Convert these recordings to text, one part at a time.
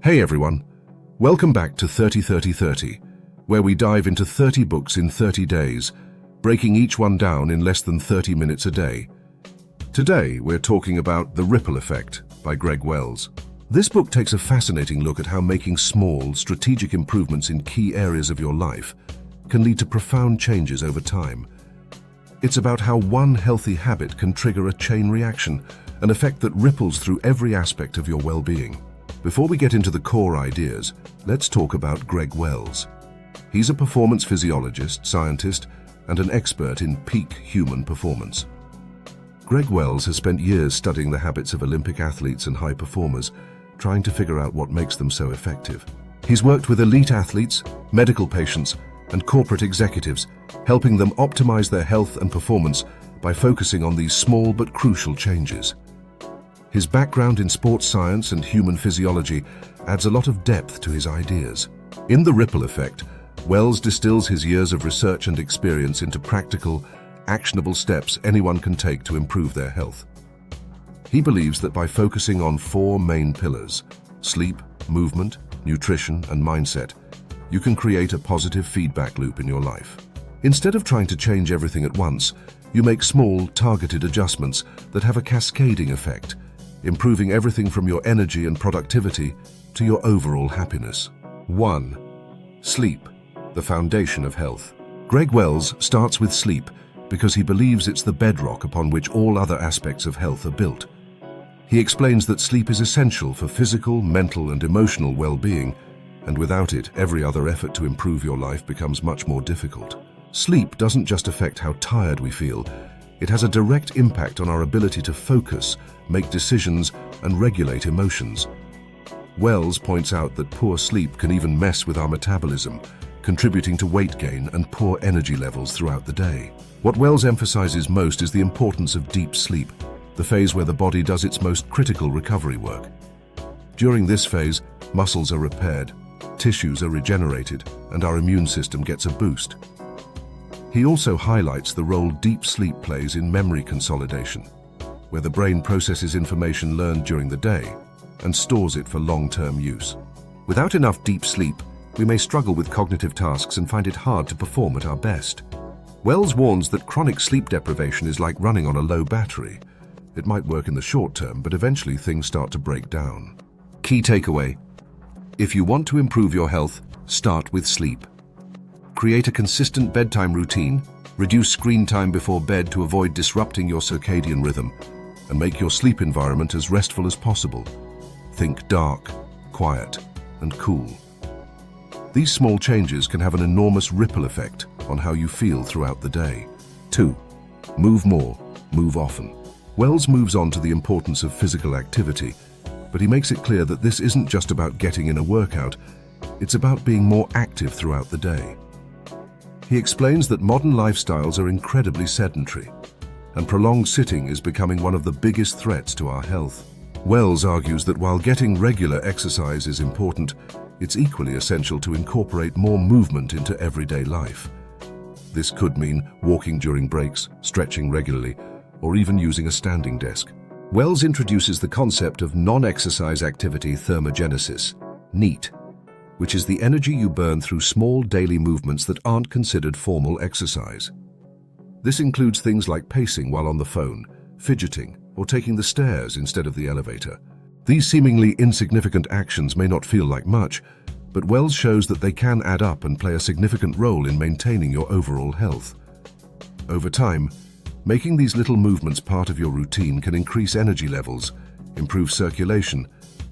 Hey everyone, welcome back to 30-30-30, where we dive into 30 books in 30 days, breaking each one down in less than 30 minutes a day. Today, we're talking about The Ripple Effect by Greg Wells. This book takes a fascinating look at how making small, strategic improvements in key areas of your life can lead to profound changes over time. It's about how one healthy habit can trigger a chain reaction, an effect that ripples through every aspect of your well-being. Before we get into the core ideas, let's talk about Greg Wells. He's a performance physiologist, scientist, and an expert in peak human performance. Greg Wells has spent years studying the habits of Olympic athletes and high performers, trying to figure out what makes them so effective. He's worked with elite athletes, medical patients, and corporate executives, helping them optimize their health and performance by focusing on these small but crucial changes. His background in sports science and human physiology adds a lot of depth to his ideas. In The Ripple Effect, Wells distills his years of research and experience into practical, actionable steps anyone can take to improve their health. He believes that by focusing on four main pillars, sleep, movement, nutrition, and mindset, you can create a positive feedback loop in your life. Instead of trying to change everything at once, you make small, targeted adjustments that have a cascading effect, improving everything from your energy and productivity to your overall happiness. 1. Sleep, the foundation of health. Greg Wells starts with sleep because he believes it's the bedrock upon which all other aspects of health are built. He explains that sleep is essential for physical, mental, and emotional well-being, and without it, every other effort to improve your life becomes much more difficult. Sleep doesn't just affect how tired we feel, it has a direct impact on our ability to focus, make decisions, and regulate emotions. Wells points out that poor sleep can even mess with our metabolism, contributing to weight gain and poor energy levels throughout the day. What Wells emphasizes most is the importance of deep sleep, the phase where the body does its most critical recovery work. During this phase, muscles are repaired, tissues are regenerated, and our immune system gets a boost. He also highlights the role deep sleep plays in memory consolidation, where the brain processes information learned during the day and stores it for long-term use. Without enough deep sleep, we may struggle with cognitive tasks and find it hard to perform at our best. Wells warns that chronic sleep deprivation is like running on a low battery. It might work in the short term, but eventually things start to break down. Key takeaway: if you want to improve your health, start with sleep. Create a consistent bedtime routine, reduce screen time before bed to avoid disrupting your circadian rhythm, and make your sleep environment as restful as possible. Think dark, quiet, and cool. These small changes can have an enormous ripple effect on how you feel throughout the day. 2. Move more, move often. Wells moves on to the importance of physical activity, but he makes it clear that this isn't just about getting in a workout, it's about being more active throughout the day. He explains that modern lifestyles are incredibly sedentary, and prolonged sitting is becoming one of the biggest threats to our health. Wells argues that while getting regular exercise is important, it's equally essential to incorporate more movement into everyday life. This could mean walking during breaks, stretching regularly, or even using a standing desk. Wells introduces the concept of non-exercise activity thermogenesis, NEAT, which is the energy you burn through small daily movements that aren't considered formal exercise. This includes things like pacing while on the phone, fidgeting, or taking the stairs instead of the elevator. These seemingly insignificant actions may not feel like much, but Wells shows that they can add up and play a significant role in maintaining your overall health. Over time, making these little movements part of your routine can increase energy levels, improve circulation,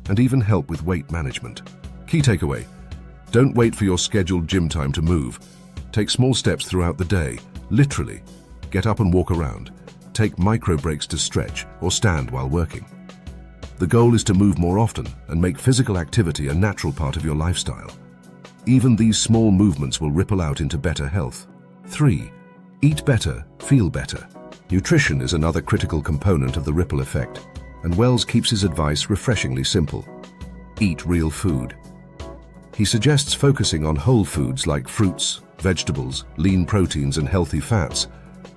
and even help with weight management. Key takeaway: don't wait for your scheduled gym time to move. Take small steps throughout the day, literally. Get up and walk around. Take micro breaks to stretch or stand while working. The goal is to move more often and make physical activity a natural part of your lifestyle. Even these small movements will ripple out into better health. 3. Eat better, feel better. Nutrition is another critical component of the ripple effect, and Wells keeps his advice refreshingly simple. Eat real food. He suggests focusing on whole foods like fruits, vegetables, lean proteins, and healthy fats,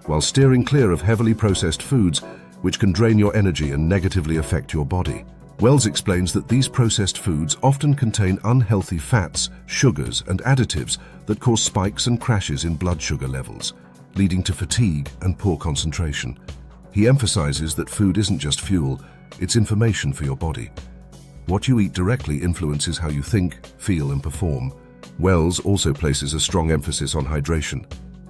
while steering clear of heavily processed foods which can drain your energy and negatively affect your body. Wells explains that these processed foods often contain unhealthy fats, sugars, and additives that cause spikes and crashes in blood sugar levels, leading to fatigue and poor concentration. He emphasizes that food isn't just fuel, it's information for your body. What you eat directly influences how you think, feel, and perform. Wells also places a strong emphasis on hydration.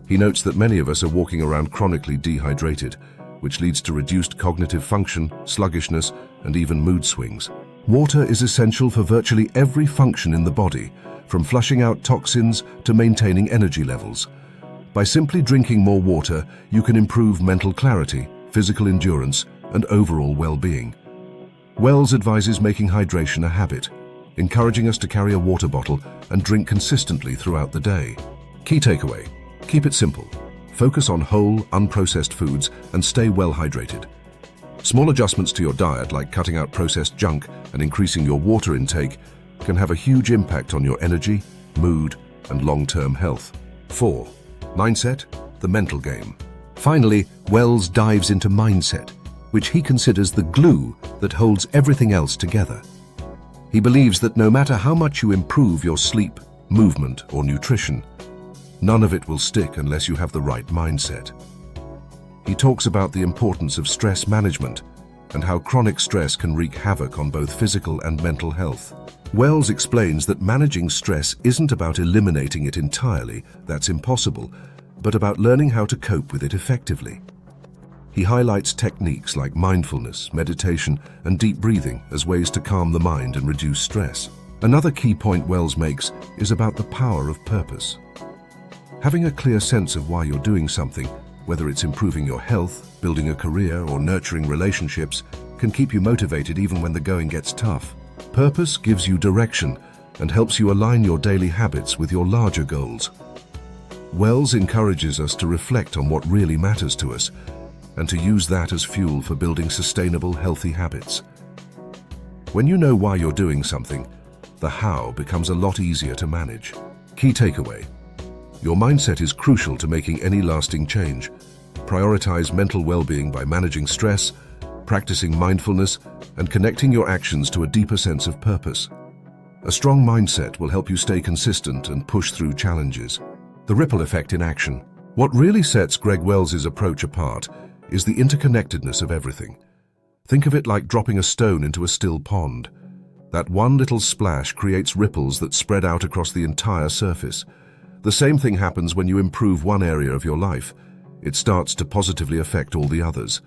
He notes that many of us are walking around chronically dehydrated, which leads to reduced cognitive function, sluggishness, and even mood swings. Water is essential for virtually every function in the body, from flushing out toxins to maintaining energy levels. By simply drinking more water, you can improve mental clarity, physical endurance, and overall well-being. Wells advises making hydration a habit, encouraging us to carry a water bottle and drink consistently throughout the day. Key takeaway: keep it simple. Focus on whole, unprocessed foods and stay well hydrated. Small adjustments to your diet, like cutting out processed junk and increasing your water intake, can have a huge impact on your energy, mood, and long-term health. 4. Mindset, the mental game. Finally, Wells dives into mindset, which he considers the glue that holds everything else together. He believes that no matter how much you improve your sleep, movement, or nutrition, none of it will stick unless you have the right mindset. He talks about the importance of stress management and how chronic stress can wreak havoc on both physical and mental health. Wells explains that managing stress isn't about eliminating it entirely, that's impossible, but about learning how to cope with it effectively. He highlights techniques like mindfulness, meditation, and deep breathing as ways to calm the mind and reduce stress. Another key point Wells makes is about the power of purpose. Having a clear sense of why you're doing something, whether it's improving your health, building a career, or nurturing relationships, can keep you motivated even when the going gets tough. Purpose gives you direction and helps you align your daily habits with your larger goals. Wells encourages us to reflect on what really matters to us and to use that as fuel for building sustainable, healthy habits. When you know why you're doing something, the how becomes a lot easier to manage. Key takeaway: your mindset is crucial to making any lasting change. Prioritize mental well-being by managing stress, practicing mindfulness, and connecting your actions to a deeper sense of purpose. A strong mindset will help you stay consistent and push through challenges. The ripple effect in action. What really sets Greg Wells's approach apart is the interconnectedness of everything. Think of it like dropping a stone into a still pond. That one little splash creates ripples that spread out across the entire surface. The same thing happens when you improve one area of your life. It starts to positively affect all the others.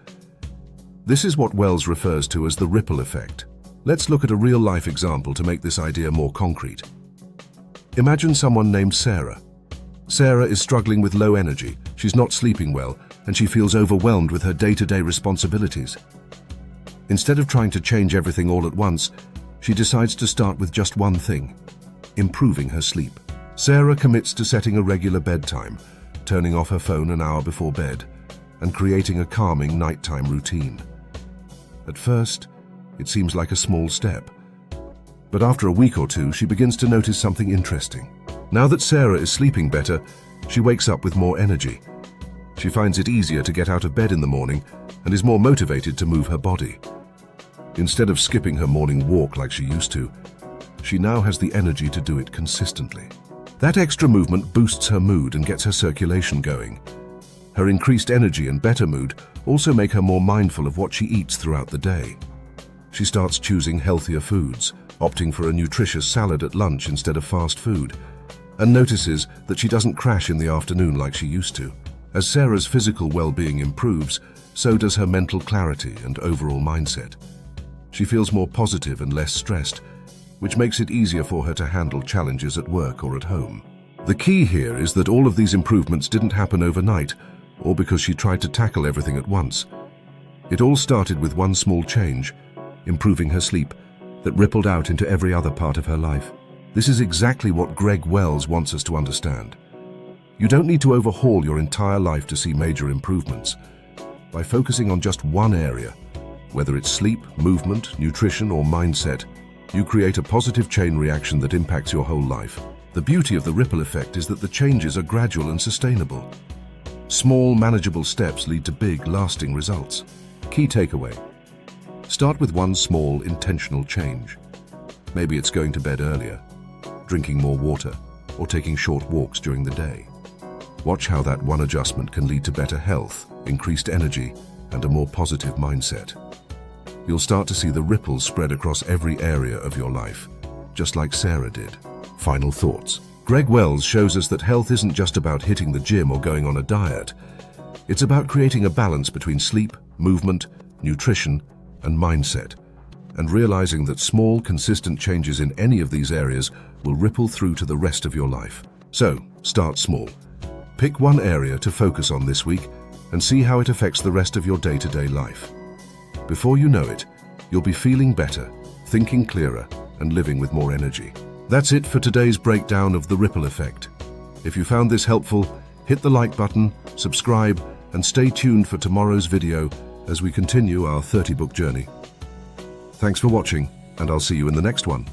This is what Wells refers to as the ripple effect. Let's look at a real-life example to make this idea more concrete. Imagine someone named Sarah. Sarah is struggling with low energy, she's not sleeping well, and she feels overwhelmed with her day-to-day responsibilities. Instead of trying to change everything all at once, she decides to start with just one thing: improving her sleep. Sarah commits to setting a regular bedtime, turning off her phone an hour before bed, and creating a calming nighttime routine. At first, it seems like a small step. But after a week or two, she begins to notice something interesting. Now that Sarah is sleeping better, she wakes up with more energy. She finds it easier to get out of bed in the morning and is more motivated to move her body. Instead of skipping her morning walk like she used to, she now has the energy to do it consistently. That extra movement boosts her mood and gets her circulation going. Her increased energy and better mood also make her more mindful of what she eats throughout the day. She starts choosing healthier foods, opting for a nutritious salad at lunch instead of fast food, and notices that she doesn't crash in the afternoon like she used to. As Sarah's physical well-being improves, so does her mental clarity and overall mindset. She feels more positive and less stressed, which makes it easier for her to handle challenges at work or at home. The key here is that all of these improvements didn't happen overnight, or because she tried to tackle everything at once. It all started with one small change, improving her sleep, that rippled out into every other part of her life. This is exactly what Greg Wells wants us to understand. You don't need to overhaul your entire life to see major improvements. By focusing on just one area, whether it's sleep, movement, nutrition, or mindset, you create a positive chain reaction that impacts your whole life. The beauty of the ripple effect is that the changes are gradual and sustainable. Small, manageable steps lead to big, lasting results. Key takeaway: Start with one small, intentional change. Maybe it's going to bed earlier, drinking more water, or taking short walks during the day. Watch how that one adjustment can lead to better health, increased energy, and a more positive mindset. You'll start to see the ripples spread across every area of your life, just like Sarah did. Final thoughts. Greg Wells shows us that health isn't just about hitting the gym or going on a diet. It's about creating a balance between sleep, movement, nutrition, and mindset, and realizing that small, consistent changes in any of these areas will ripple through to the rest of your life. So, start small. Pick one area to focus on this week and see how it affects the rest of your day-to-day life. Before you know it, you'll be feeling better, thinking clearer, and living with more energy. That's it for today's breakdown of the ripple effect. If you found this helpful, hit the like button, subscribe, and stay tuned for tomorrow's video as we continue our 30-book journey. Thanks for watching, and I'll see you in the next one.